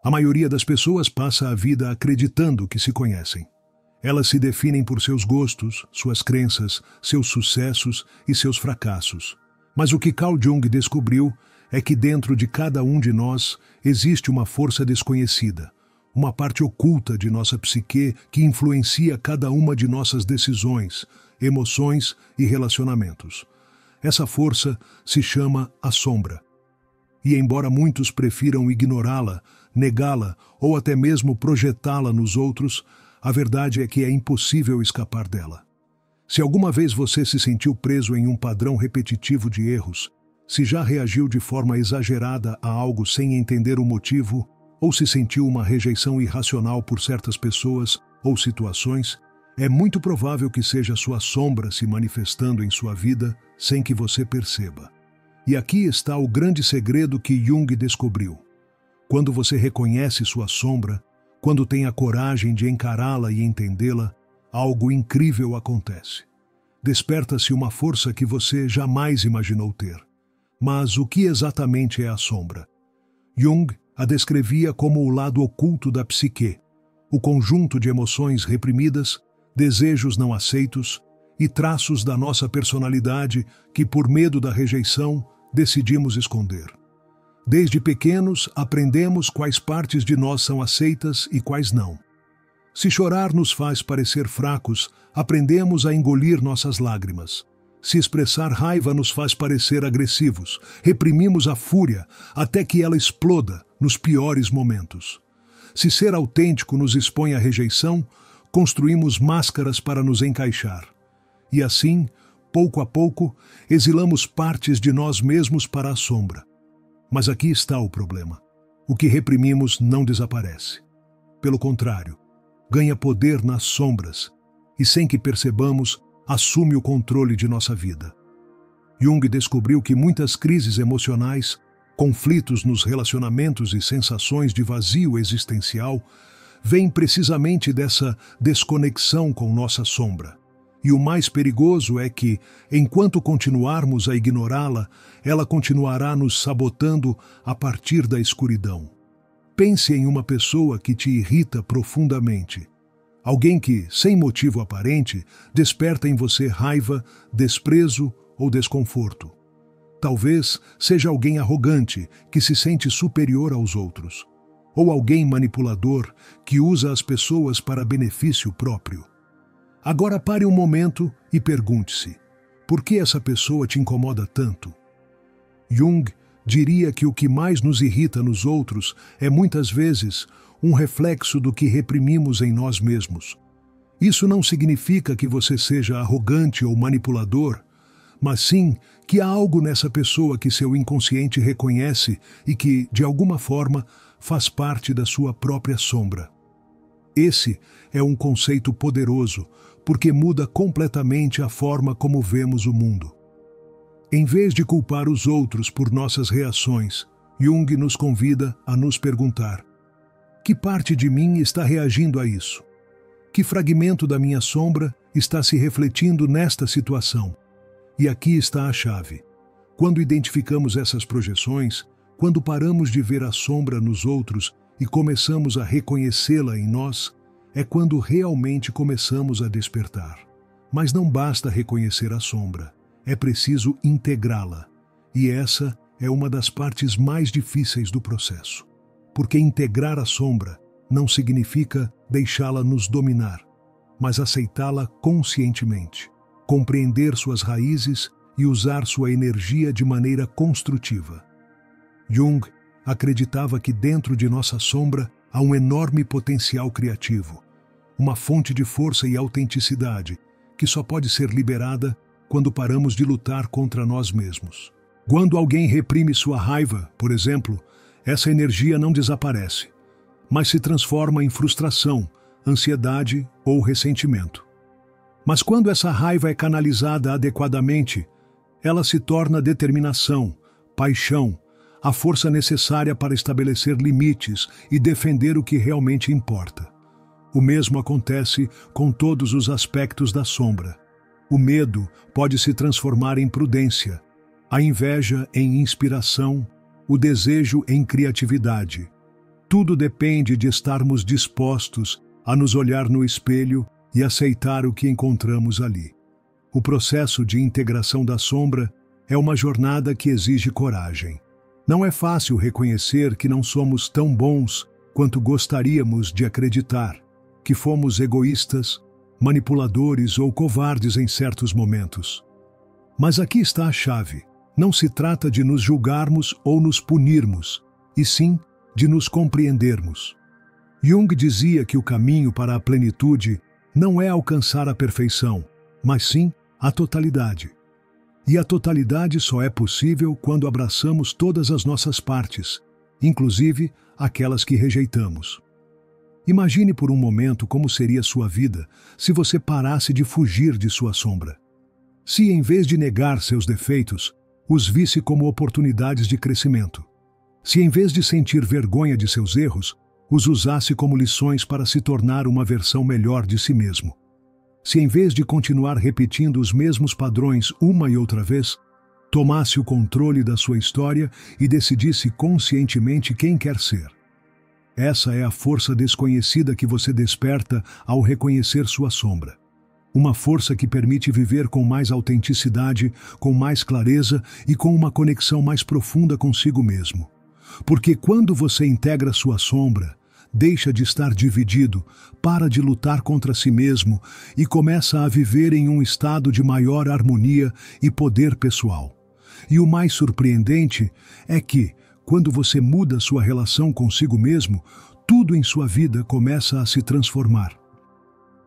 A maioria das pessoas passa a vida acreditando que se conhecem. Elas se definem por seus gostos, suas crenças, seus sucessos e seus fracassos. Mas o que Carl Jung descobriu é que dentro de cada um de nós existe uma força desconhecida, uma parte oculta de nossa psique que influencia cada uma de nossas decisões, emoções e relacionamentos. Essa força se chama a sombra. E embora muitos prefiram ignorá-la, negá-la ou até mesmo projetá-la nos outros, a verdade é que é impossível escapar dela. Se alguma vez você se sentiu preso em um padrão repetitivo de erros, se já reagiu de forma exagerada a algo sem entender o motivo, ou se sentiu uma rejeição irracional por certas pessoas ou situações, é muito provável que seja sua sombra se manifestando em sua vida sem que você perceba. E aqui está o grande segredo que Jung descobriu. Quando você reconhece sua sombra, quando tem a coragem de encará-la e entendê-la, algo incrível acontece. Desperta-se uma força que você jamais imaginou ter. Mas o que exatamente é a sombra? Jung a descrevia como o lado oculto da psique, o conjunto de emoções reprimidas, desejos não aceitos e traços da nossa personalidade que, por medo da rejeição, decidimos esconder. Desde pequenos, aprendemos quais partes de nós são aceitas e quais não. Se chorar nos faz parecer fracos, aprendemos a engolir nossas lágrimas. Se expressar raiva nos faz parecer agressivos, reprimimos a fúria até que ela exploda nos piores momentos. Se ser autêntico nos expõe à rejeição, construímos máscaras para nos encaixar. E assim, pouco a pouco, exilamos partes de nós mesmos para a sombra. Mas aqui está o problema. O que reprimimos não desaparece. Pelo contrário, ganha poder nas sombras e, sem que percebamos, assume o controle de nossa vida. Jung descobriu que muitas crises emocionais, conflitos nos relacionamentos e sensações de vazio existencial vêm precisamente dessa desconexão com nossa sombra. E o mais perigoso é que, enquanto continuarmos a ignorá-la, ela continuará nos sabotando a partir da escuridão. Pense em uma pessoa que te irrita profundamente. Alguém que, sem motivo aparente, desperta em você raiva, desprezo ou desconforto. Talvez seja alguém arrogante, que se sente superior aos outros. Ou alguém manipulador, que usa as pessoas para benefício próprio. Agora pare um momento e pergunte-se: por que essa pessoa te incomoda tanto? Jung diria que o que mais nos irrita nos outros é muitas vezes um reflexo do que reprimimos em nós mesmos. Isso não significa que você seja arrogante ou manipulador, mas sim que há algo nessa pessoa que seu inconsciente reconhece e que, de alguma forma, faz parte da sua própria sombra. Esse é um conceito poderoso, porque muda completamente a forma como vemos o mundo. Em vez de culpar os outros por nossas reações, Jung nos convida a nos perguntar: que parte de mim está reagindo a isso? Que fragmento da minha sombra está se refletindo nesta situação? E aqui está a chave. Quando identificamos essas projeções, quando paramos de ver a sombra nos outros e começamos a reconhecê-la em nós, é quando realmente começamos a despertar. Mas não basta reconhecer a sombra, é preciso integrá-la. E essa é uma das partes mais difíceis do processo. Porque integrar a sombra não significa deixá-la nos dominar, mas aceitá-la conscientemente, compreender suas raízes e usar sua energia de maneira construtiva. Jung acreditava que dentro de nossa sombra há um enorme potencial criativo, uma fonte de força e autenticidade que só pode ser liberada quando paramos de lutar contra nós mesmos. Quando alguém reprime sua raiva, por exemplo, essa energia não desaparece, mas se transforma em frustração, ansiedade ou ressentimento. Mas quando essa raiva é canalizada adequadamente, ela se torna determinação, paixão, a força necessária para estabelecer limites e defender o que realmente importa. O mesmo acontece com todos os aspectos da sombra. O medo pode se transformar em prudência, a inveja em inspiração, o desejo em criatividade. Tudo depende de estarmos dispostos a nos olhar no espelho e aceitar o que encontramos ali. O processo de integração da sombra é uma jornada que exige coragem. Não é fácil reconhecer que não somos tão bons quanto gostaríamos de acreditar, que fomos egoístas, manipuladores ou covardes em certos momentos. Mas aqui está a chave. Não se trata de nos julgarmos ou nos punirmos, e sim de nos compreendermos. Jung dizia que o caminho para a plenitude não é alcançar a perfeição, mas sim a totalidade. E a totalidade só é possível quando abraçamos todas as nossas partes, inclusive aquelas que rejeitamos. Imagine por um momento como seria sua vida se você parasse de fugir de sua sombra. Se, em vez de negar seus defeitos, os visse como oportunidades de crescimento. Se, em vez de sentir vergonha de seus erros, os usasse como lições para se tornar uma versão melhor de si mesmo. Se, em vez de continuar repetindo os mesmos padrões uma e outra vez, tomasse o controle da sua história e decidisse conscientemente quem quer ser. Essa é a força desconhecida que você desperta ao reconhecer sua sombra. Uma força que permite viver com mais autenticidade, com mais clareza e com uma conexão mais profunda consigo mesmo. Porque quando você integra sua sombra, deixa de estar dividido, para de lutar contra si mesmo e começa a viver em um estado de maior harmonia e poder pessoal. E o mais surpreendente é que, quando você muda sua relação consigo mesmo, tudo em sua vida começa a se transformar.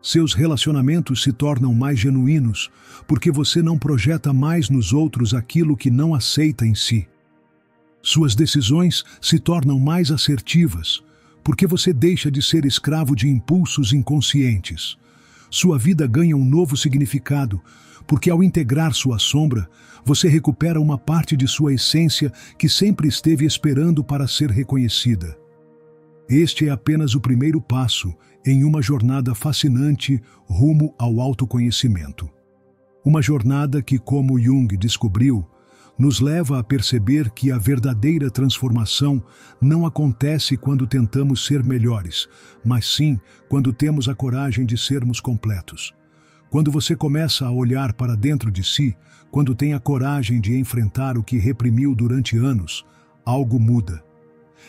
Seus relacionamentos se tornam mais genuínos, porque você não projeta mais nos outros aquilo que não aceita em si. Suas decisões se tornam mais assertivas, porque você deixa de ser escravo de impulsos inconscientes. Sua vida ganha um novo significado, porque ao integrar sua sombra, você recupera uma parte de sua essência que sempre esteve esperando para ser reconhecida. Este é apenas o primeiro passo em uma jornada fascinante rumo ao autoconhecimento. Uma jornada que, como Jung descobriu, nos leva a perceber que a verdadeira transformação não acontece quando tentamos ser melhores, mas sim quando temos a coragem de sermos completos. Quando você começa a olhar para dentro de si, quando tem a coragem de enfrentar o que reprimiu durante anos, algo muda.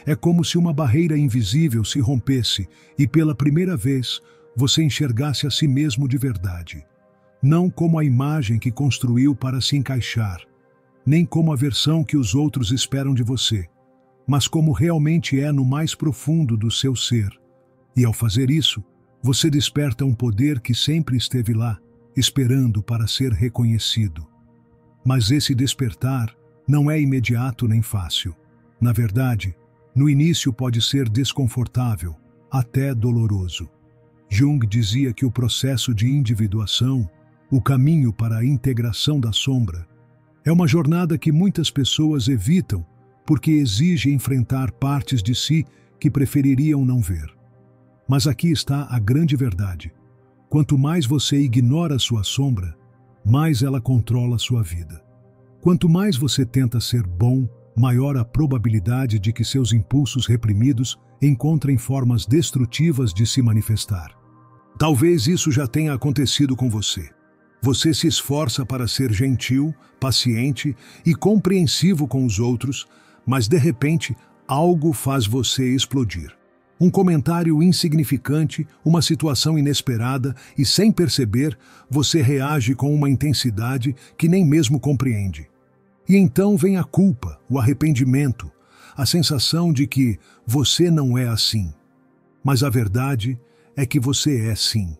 É como se uma barreira invisível se rompesse e, pela primeira vez, você enxergasse a si mesmo de verdade. Não como a imagem que construiu para se encaixar, nem como a versão que os outros esperam de você, mas como realmente é no mais profundo do seu ser. E ao fazer isso, você desperta um poder que sempre esteve lá, esperando para ser reconhecido. Mas esse despertar não é imediato nem fácil. Na verdade, no início pode ser desconfortável, até doloroso. Jung dizia que o processo de individuação, o caminho para a integração da sombra, é uma jornada que muitas pessoas evitam porque exige enfrentar partes de si que prefeririam não ver. Mas aqui está a grande verdade. Quanto mais você ignora sua sombra, mais ela controla sua vida. Quanto mais você tenta ser bom, maior a probabilidade de que seus impulsos reprimidos encontrem formas destrutivas de se manifestar. Talvez isso já tenha acontecido com você. Você se esforça para ser gentil, paciente e compreensivo com os outros, mas de repente algo faz você explodir. Um comentário insignificante, uma situação inesperada e, sem perceber, você reage com uma intensidade que nem mesmo compreende. E então vem a culpa, o arrependimento, a sensação de que você não é assim. Mas a verdade é que você é sim.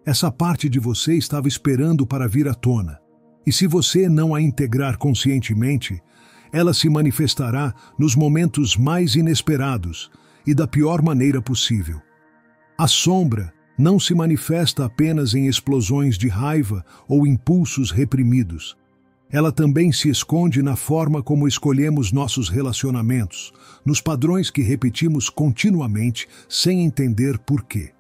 Essa parte de você estava esperando para vir à tona. E se você não a integrar conscientemente, ela se manifestará nos momentos mais inesperados e da pior maneira possível. A sombra não se manifesta apenas em explosões de raiva ou impulsos reprimidos. Ela também se esconde na forma como escolhemos nossos relacionamentos, nos padrões que repetimos continuamente sem entender por quê.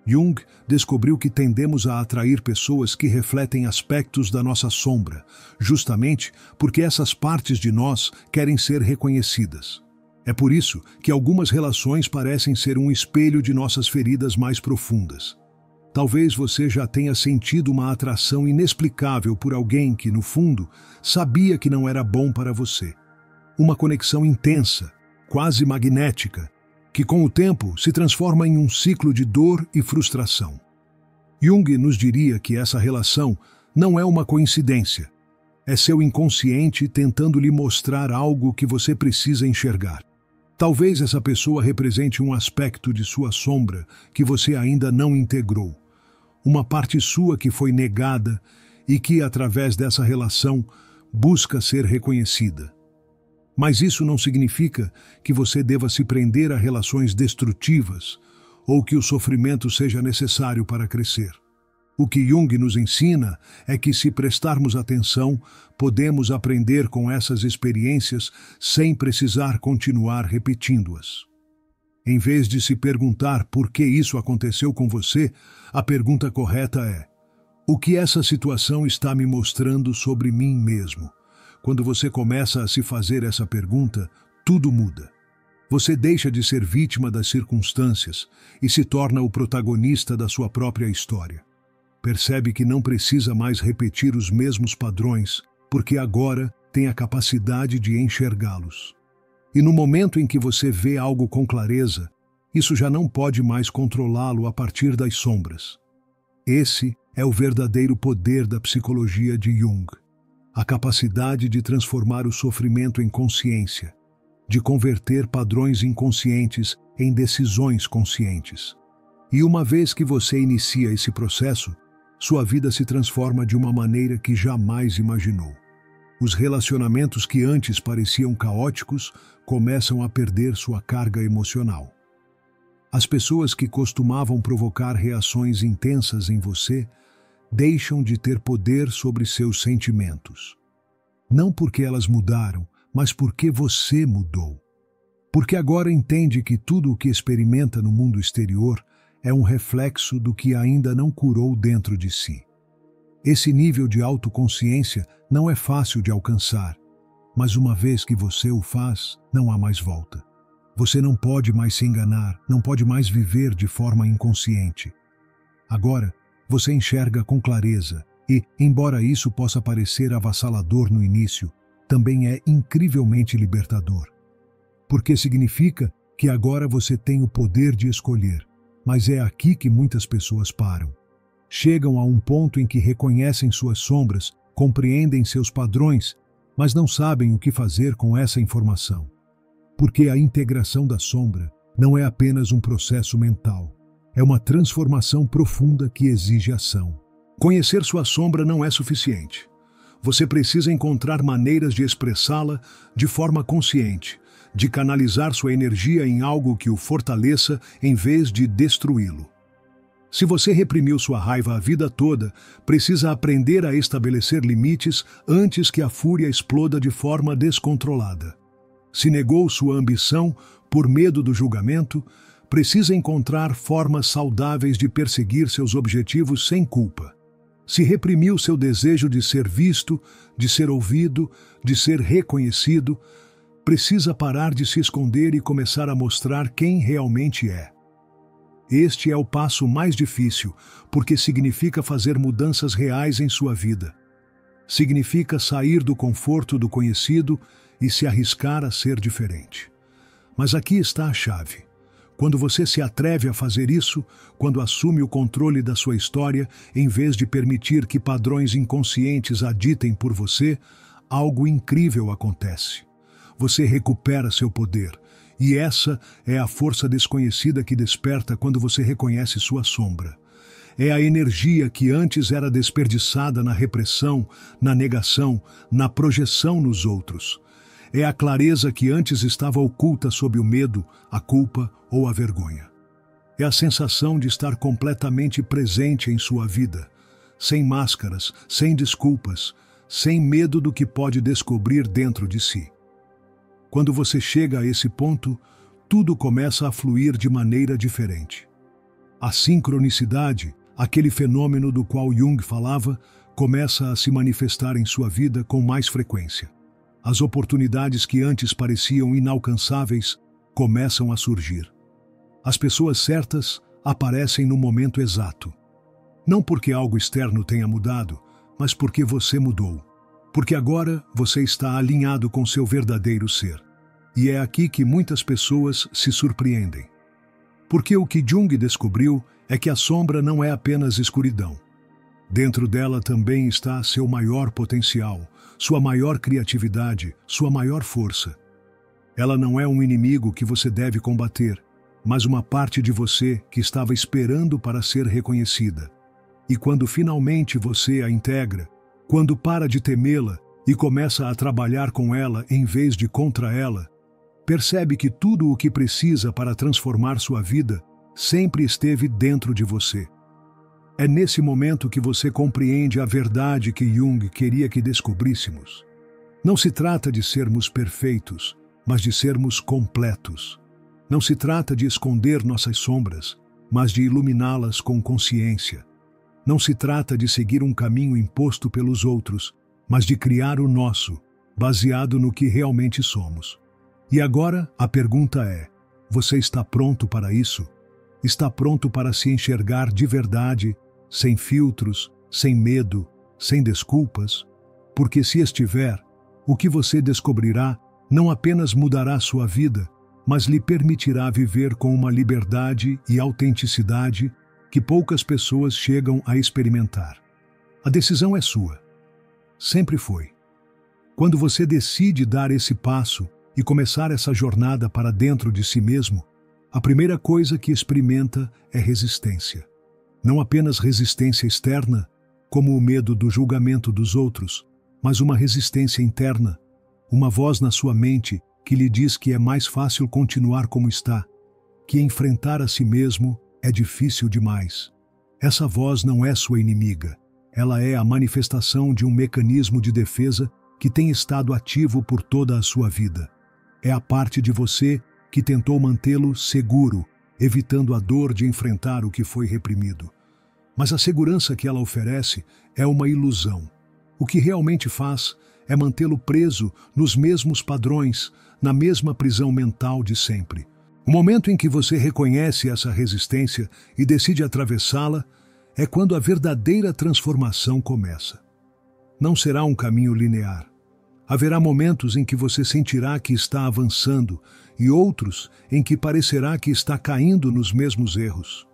Jung descobriu que tendemos a atrair pessoas que refletem aspectos da nossa sombra, justamente porque essas partes de nós querem ser reconhecidas. É por isso que algumas relações parecem ser um espelho de nossas feridas mais profundas. Talvez você já tenha sentido uma atração inexplicável por alguém que, no fundo, sabia que não era bom para você. Uma conexão intensa, quase magnética, que com o tempo se transforma em um ciclo de dor e frustração. Jung nos diria que essa relação não é uma coincidência. É seu inconsciente tentando lhe mostrar algo que você precisa enxergar. Talvez essa pessoa represente um aspecto de sua sombra que você ainda não integrou. Uma parte sua que foi negada e que, através dessa relação, busca ser reconhecida. Mas isso não significa que você deva se prender a relações destrutivas ou que o sofrimento seja necessário para crescer. O que Jung nos ensina é que, se prestarmos atenção, podemos aprender com essas experiências sem precisar continuar repetindo-as. Em vez de se perguntar por que isso aconteceu com você, a pergunta correta é: o que essa situação está me mostrando sobre mim mesmo? Quando você começa a se fazer essa pergunta, tudo muda. Você deixa de ser vítima das circunstâncias e se torna o protagonista da sua própria história. Percebe que não precisa mais repetir os mesmos padrões, porque agora tem a capacidade de enxergá-los. E no momento em que você vê algo com clareza, isso já não pode mais controlá-lo a partir das sombras. Esse é o verdadeiro poder da psicologia de Jung. A capacidade de transformar o sofrimento em consciência, de converter padrões inconscientes em decisões conscientes. E uma vez que você inicia esse processo, sua vida se transforma de uma maneira que jamais imaginou. Os relacionamentos que antes pareciam caóticos começam a perder sua carga emocional. As pessoas que costumavam provocar reações intensas em você deixam de ter poder sobre seus sentimentos. Não porque elas mudaram, mas porque você mudou. Porque agora entende que tudo o que experimenta no mundo exterior é um reflexo do que ainda não curou dentro de si. Esse nível de autoconsciência não é fácil de alcançar, mas uma vez que você o faz, não há mais volta. Você não pode mais se enganar, não pode mais viver de forma inconsciente. Agora, você enxerga com clareza e, embora isso possa parecer avassalador no início, também é incrivelmente libertador. Porque significa que agora você tem o poder de escolher. Mas é aqui que muitas pessoas param. Chegam a um ponto em que reconhecem suas sombras, compreendem seus padrões, mas não sabem o que fazer com essa informação. Porque a integração da sombra não é apenas um processo mental. É uma transformação profunda que exige ação. Conhecer sua sombra não é suficiente. Você precisa encontrar maneiras de expressá-la de forma consciente, de canalizar sua energia em algo que o fortaleça em vez de destruí-lo. Se você reprimiu sua raiva a vida toda, precisa aprender a estabelecer limites antes que a fúria exploda de forma descontrolada. Se negou sua ambição por medo do julgamento, precisa encontrar formas saudáveis de perseguir seus objetivos sem culpa. Se reprimiu seu desejo de ser visto, de ser ouvido, de ser reconhecido, precisa parar de se esconder e começar a mostrar quem realmente é. Este é o passo mais difícil, porque significa fazer mudanças reais em sua vida. Significa sair do conforto do conhecido e se arriscar a ser diferente. Mas aqui está a chave. Quando você se atreve a fazer isso, quando assume o controle da sua história, em vez de permitir que padrões inconscientes a ditem por você, algo incrível acontece. Você recupera seu poder, e essa é a força desconhecida que desperta quando você reconhece sua sombra. É a energia que antes era desperdiçada na repressão, na negação, na projeção nos outros. É a clareza que antes estava oculta sob o medo, a culpa ou a vergonha. É a sensação de estar completamente presente em sua vida, sem máscaras, sem desculpas, sem medo do que pode descobrir dentro de si. Quando você chega a esse ponto, tudo começa a fluir de maneira diferente. A sincronicidade, aquele fenômeno do qual Jung falava, começa a se manifestar em sua vida com mais frequência. as oportunidades que antes pareciam inalcançáveis começam a surgir. As pessoas certas aparecem no momento exato. Não porque algo externo tenha mudado, mas porque você mudou. Porque agora você está alinhado com seu verdadeiro ser. E é aqui que muitas pessoas se surpreendem. Porque o que Jung descobriu é que a sombra não é apenas escuridão. Dentro dela também está seu maior potencial, sua maior criatividade, sua maior força. Ela não é um inimigo que você deve combater, mas uma parte de você que estava esperando para ser reconhecida. E quando finalmente você a integra, quando para de temê-la e começa a trabalhar com ela em vez de contra ela, percebe que tudo o que precisa para transformar sua vida sempre esteve dentro de você. É nesse momento que você compreende a verdade que Jung queria que descobríssemos. Não se trata de sermos perfeitos, mas de sermos completos. Não se trata de esconder nossas sombras, mas de iluminá-las com consciência. Não se trata de seguir um caminho imposto pelos outros, mas de criar o nosso, baseado no que realmente somos. E agora a pergunta é: você está pronto para isso? Está pronto para se enxergar de verdade, sem filtros, sem medo, sem desculpas? Porque se estiver, o que você descobrirá não apenas mudará sua vida, mas lhe permitirá viver com uma liberdade e autenticidade que poucas pessoas chegam a experimentar. A decisão é sua. Sempre foi. Quando você decide dar esse passo e começar essa jornada para dentro de si mesmo, a primeira coisa que experimenta é resistência. Não apenas resistência externa, como o medo do julgamento dos outros, mas uma resistência interna, uma voz na sua mente que lhe diz que é mais fácil continuar como está, que enfrentar a si mesmo é difícil demais. Essa voz não é sua inimiga. Ela é a manifestação de um mecanismo de defesa que tem estado ativo por toda a sua vida. É a parte de você que tentou mantê-lo seguro, evitando a dor de enfrentar o que foi reprimido. Mas a segurança que ela oferece é uma ilusão. O que realmente faz é mantê-lo preso nos mesmos padrões, na mesma prisão mental de sempre. O momento em que você reconhece essa resistência e decide atravessá-la é quando a verdadeira transformação começa. Não será um caminho linear. Haverá momentos em que você sentirá que está avançando e outros em que parecerá que está caindo nos mesmos erros.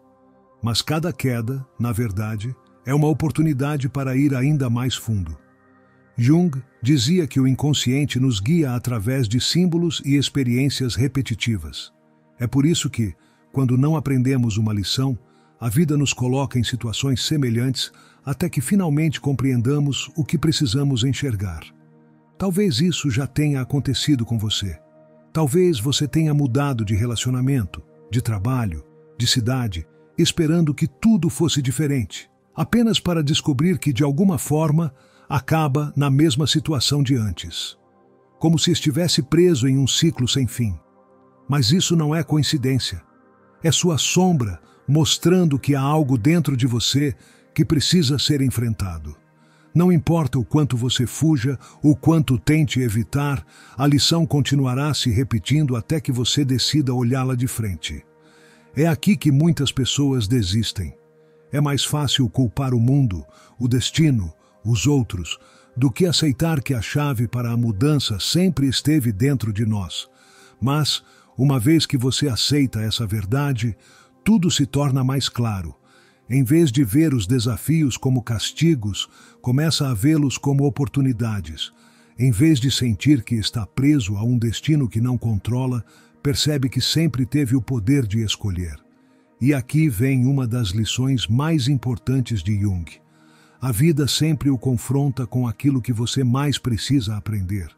Mas cada queda, na verdade, é uma oportunidade para ir ainda mais fundo. Jung dizia que o inconsciente nos guia através de símbolos e experiências repetitivas. É por isso que, quando não aprendemos uma lição, a vida nos coloca em situações semelhantes até que finalmente compreendamos o que precisamos enxergar. Talvez isso já tenha acontecido com você. Talvez você tenha mudado de relacionamento, de trabalho, de cidade, esperando que tudo fosse diferente, apenas para descobrir que, de alguma forma, acaba na mesma situação de antes. Como se estivesse preso em um ciclo sem fim. Mas isso não é coincidência. É sua sombra mostrando que há algo dentro de você que precisa ser enfrentado. Não importa o quanto você fuja, o quanto tente evitar, a lição continuará se repetindo até que você decida olhá-la de frente. É aqui que muitas pessoas desistem. É mais fácil culpar o mundo, o destino, os outros, do que aceitar que a chave para a mudança sempre esteve dentro de nós. Mas, uma vez que você aceita essa verdade, tudo se torna mais claro. Em vez de ver os desafios como castigos, começa a vê-los como oportunidades. Em vez de sentir que está preso a um destino que não controla, percebe que sempre teve o poder de escolher. E aqui vem uma das lições mais importantes de Jung. A vida sempre o confronta com aquilo que você mais precisa aprender.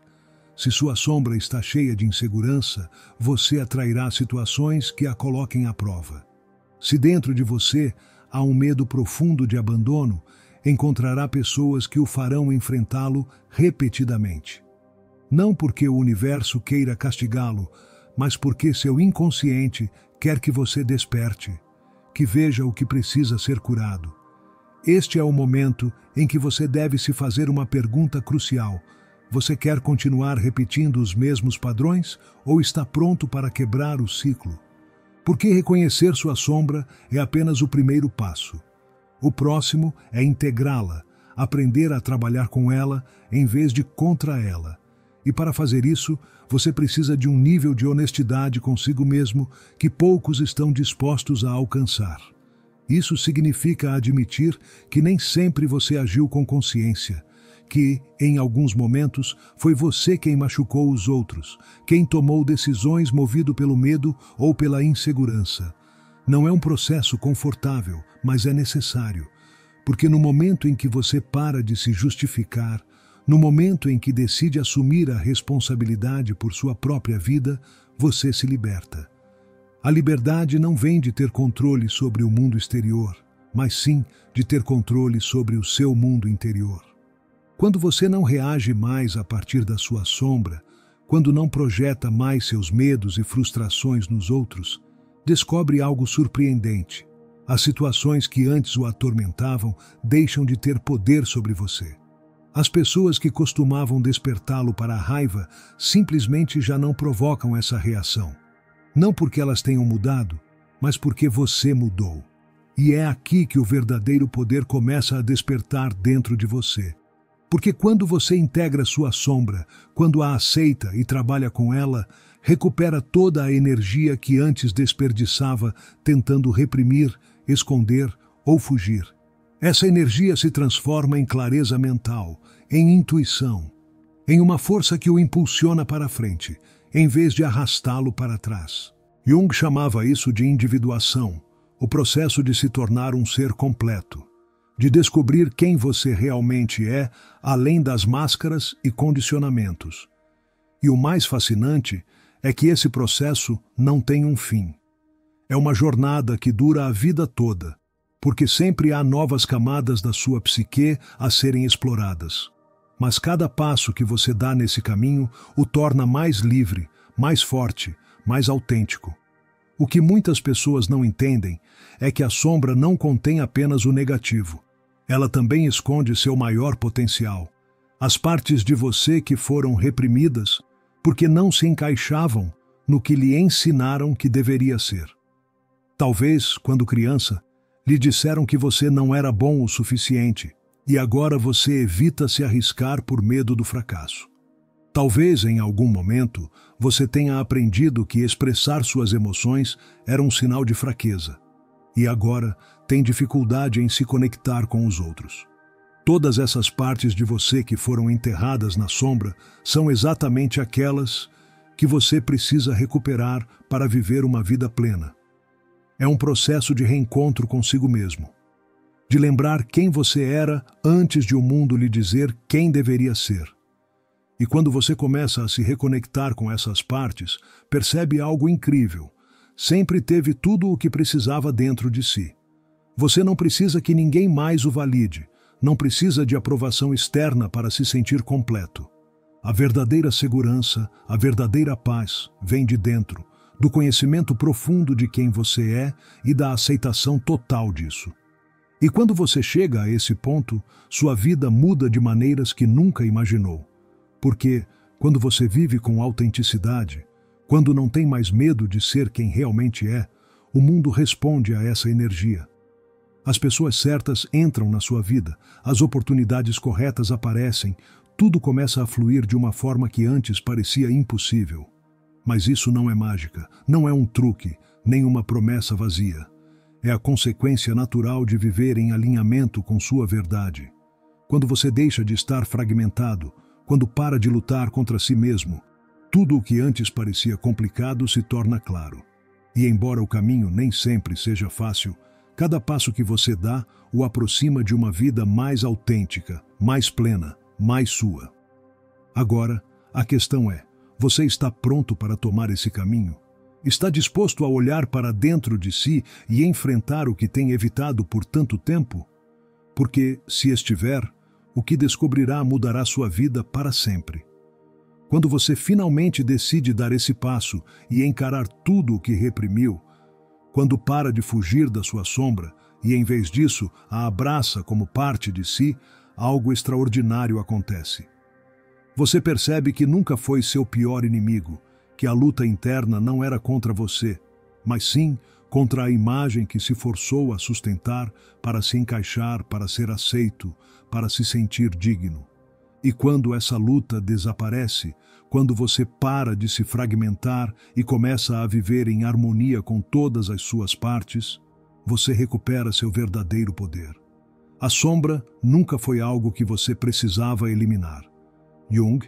Se sua sombra está cheia de insegurança, você atrairá situações que a coloquem à prova. Se dentro de você há um medo profundo de abandono, encontrará pessoas que o farão enfrentá-lo repetidamente. Não porque o universo queira castigá-lo, mas porque seu inconsciente quer que você desperte, que veja o que precisa ser curado. Este é o momento em que você deve se fazer uma pergunta crucial. Você quer continuar repetindo os mesmos padrões ou está pronto para quebrar o ciclo? Porque reconhecer sua sombra é apenas o primeiro passo. O próximo é integrá-la, aprender a trabalhar com ela em vez de contra ela. E para fazer isso, você precisa de um nível de honestidade consigo mesmo que poucos estão dispostos a alcançar. Isso significa admitir que nem sempre você agiu com consciência, que, em alguns momentos, foi você quem machucou os outros, quem tomou decisões movido pelo medo ou pela insegurança. Não é um processo confortável, mas é necessário, porque no momento em que você para de se justificar, no momento em que decide assumir a responsabilidade por sua própria vida, você se liberta. A liberdade não vem de ter controle sobre o mundo exterior, mas sim de ter controle sobre o seu mundo interior. Quando você não reage mais a partir da sua sombra, quando não projeta mais seus medos e frustrações nos outros, descobre algo surpreendente. As situações que antes o atormentavam deixam de ter poder sobre você. As pessoas que costumavam despertá-lo para a raiva simplesmente já não provocam essa reação. Não porque elas tenham mudado, mas porque você mudou. E é aqui que o verdadeiro poder começa a despertar dentro de você. Porque quando você integra sua sombra, quando a aceita e trabalha com ela, recupera toda a energia que antes desperdiçava tentando reprimir, esconder ou fugir. Essa energia se transforma em clareza mental, em intuição, em uma força que o impulsiona para frente, em vez de arrastá-lo para trás. Jung chamava isso de individuação, o processo de se tornar um ser completo, de descobrir quem você realmente é, além das máscaras e condicionamentos. E o mais fascinante é que esse processo não tem um fim. É uma jornada que dura a vida toda, porque sempre há novas camadas da sua psique a serem exploradas. Mas cada passo que você dá nesse caminho o torna mais livre, mais forte, mais autêntico. O que muitas pessoas não entendem é que a sombra não contém apenas o negativo. Ela também esconde seu maior potencial. As partes de você que foram reprimidas porque não se encaixavam no que lhe ensinaram que deveria ser. Talvez, quando criança, lhe disseram que você não era bom o suficiente e agora você evita se arriscar por medo do fracasso. Talvez, em algum momento, você tenha aprendido que expressar suas emoções era um sinal de fraqueza e agora tem dificuldade em se conectar com os outros. Todas essas partes de você que foram enterradas na sombra são exatamente aquelas que você precisa recuperar para viver uma vida plena. É um processo de reencontro consigo mesmo, de lembrar quem você era antes de o mundo lhe dizer quem deveria ser. E quando você começa a se reconectar com essas partes, percebe algo incrível. Sempre teve tudo o que precisava dentro de si. Você não precisa que ninguém mais o valide, não precisa de aprovação externa para se sentir completo. A verdadeira segurança, a verdadeira paz, vem de dentro, do conhecimento profundo de quem você é e da aceitação total disso. E quando você chega a esse ponto, sua vida muda de maneiras que nunca imaginou. Porque, quando você vive com autenticidade, quando não tem mais medo de ser quem realmente é, o mundo responde a essa energia. As pessoas certas entram na sua vida, as oportunidades corretas aparecem, tudo começa a fluir de uma forma que antes parecia impossível. Mas isso não é mágica, não é um truque, nem uma promessa vazia. É a consequência natural de viver em alinhamento com sua verdade. Quando você deixa de estar fragmentado, quando para de lutar contra si mesmo, tudo o que antes parecia complicado se torna claro. E embora o caminho nem sempre seja fácil, cada passo que você dá o aproxima de uma vida mais autêntica, mais plena, mais sua. Agora, a questão é, você está pronto para tomar esse caminho? Está disposto a olhar para dentro de si e enfrentar o que tem evitado por tanto tempo? Porque, se estiver, o que descobrirá mudará sua vida para sempre. Quando você finalmente decide dar esse passo e encarar tudo o que reprimiu, quando para de fugir da sua sombra e, em vez disso, a abraça como parte de si, algo extraordinário acontece. Você percebe que nunca foi seu pior inimigo, que a luta interna não era contra você, mas sim contra a imagem que se forçou a sustentar para se encaixar, para ser aceito, para se sentir digno. E quando essa luta desaparece, quando você para de se fragmentar e começa a viver em harmonia com todas as suas partes, você recupera seu verdadeiro poder. A sombra nunca foi algo que você precisava eliminar. Jung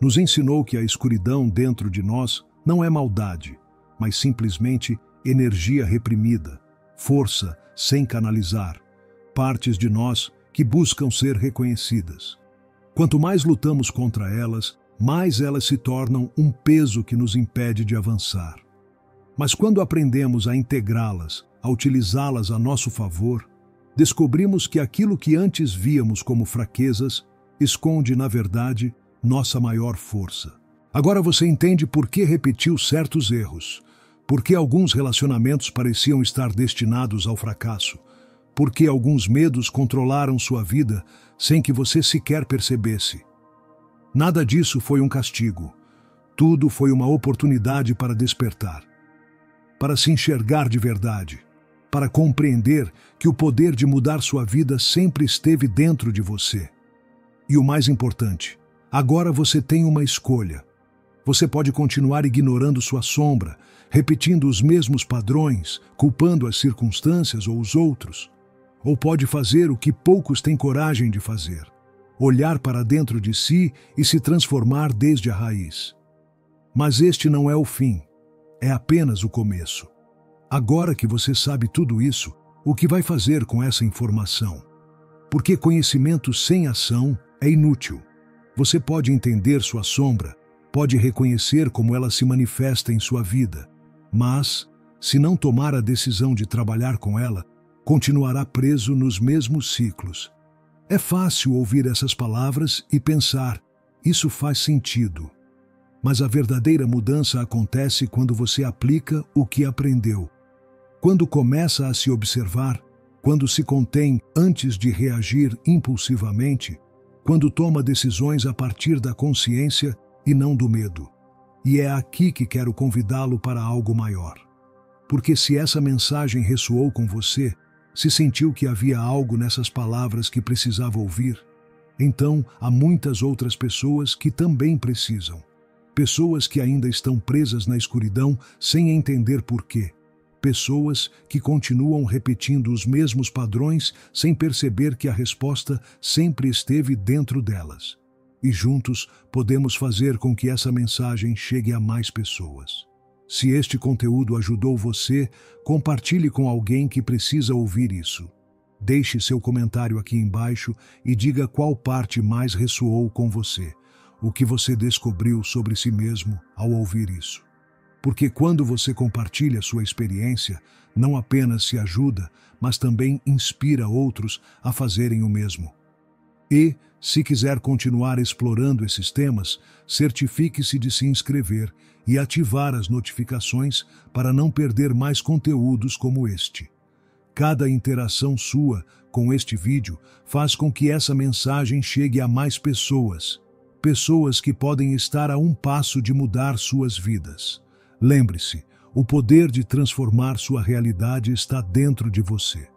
nos ensinou que a escuridão dentro de nós não é maldade, mas simplesmente energia reprimida, força sem canalizar, partes de nós que buscam ser reconhecidas. Quanto mais lutamos contra elas, mais elas se tornam um peso que nos impede de avançar. Mas quando aprendemos a integrá-las, a utilizá-las a nosso favor, descobrimos que aquilo que antes víamos como fraquezas esconde, na verdade, nossa maior força. Agora você entende por que repetiu certos erros, por que alguns relacionamentos pareciam estar destinados ao fracasso, por que alguns medos controlaram sua vida sem que você sequer percebesse. Nada disso foi um castigo. Tudo foi uma oportunidade para despertar, para se enxergar de verdade, para compreender que o poder de mudar sua vida sempre esteve dentro de você. E o mais importante, agora você tem uma escolha. Você pode continuar ignorando sua sombra, repetindo os mesmos padrões, culpando as circunstâncias ou os outros. Ou pode fazer o que poucos têm coragem de fazer: olhar para dentro de si e se transformar desde a raiz. Mas este não é o fim, é apenas o começo. Agora que você sabe tudo isso, o que vai fazer com essa informação? Porque conhecimento sem ação é inútil. Você pode entender sua sombra, pode reconhecer como ela se manifesta em sua vida, mas, se não tomar a decisão de trabalhar com ela, continuará preso nos mesmos ciclos. É fácil ouvir essas palavras e pensar, isso faz sentido. Mas a verdadeira mudança acontece quando você aplica o que aprendeu. Quando começa a se observar, quando se contém antes de reagir impulsivamente, quando toma decisões a partir da consciência e não do medo. E é aqui que quero convidá-lo para algo maior. Porque se essa mensagem ressoou com você, se sentiu que havia algo nessas palavras que precisava ouvir, então há muitas outras pessoas que também precisam. Pessoas que ainda estão presas na escuridão sem entender por quê. Pessoas que continuam repetindo os mesmos padrões sem perceber que a resposta sempre esteve dentro delas. E juntos podemos fazer com que essa mensagem chegue a mais pessoas. Se este conteúdo ajudou você, compartilhe com alguém que precisa ouvir isso. Deixe seu comentário aqui embaixo e diga qual parte mais ressoou com você, o que você descobriu sobre si mesmo ao ouvir isso. Porque quando você compartilha sua experiência, não apenas se ajuda, mas também inspira outros a fazerem o mesmo. E, se quiser continuar explorando esses temas, certifique-se de se inscrever e ativar as notificações para não perder mais conteúdos como este. Cada interação sua com este vídeo faz com que essa mensagem chegue a mais pessoas, pessoas que podem estar a um passo de mudar suas vidas. Lembre-se, o poder de transformar sua realidade está dentro de você.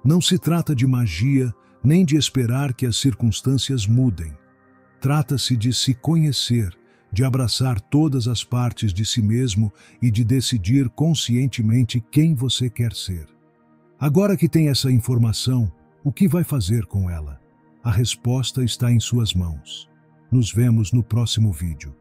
Não se trata de magia, nem de esperar que as circunstâncias mudem. Trata-se de se conhecer, de abraçar todas as partes de si mesmo e de decidir conscientemente quem você quer ser. Agora que tem essa informação, o que vai fazer com ela? A resposta está em suas mãos. Nos vemos no próximo vídeo.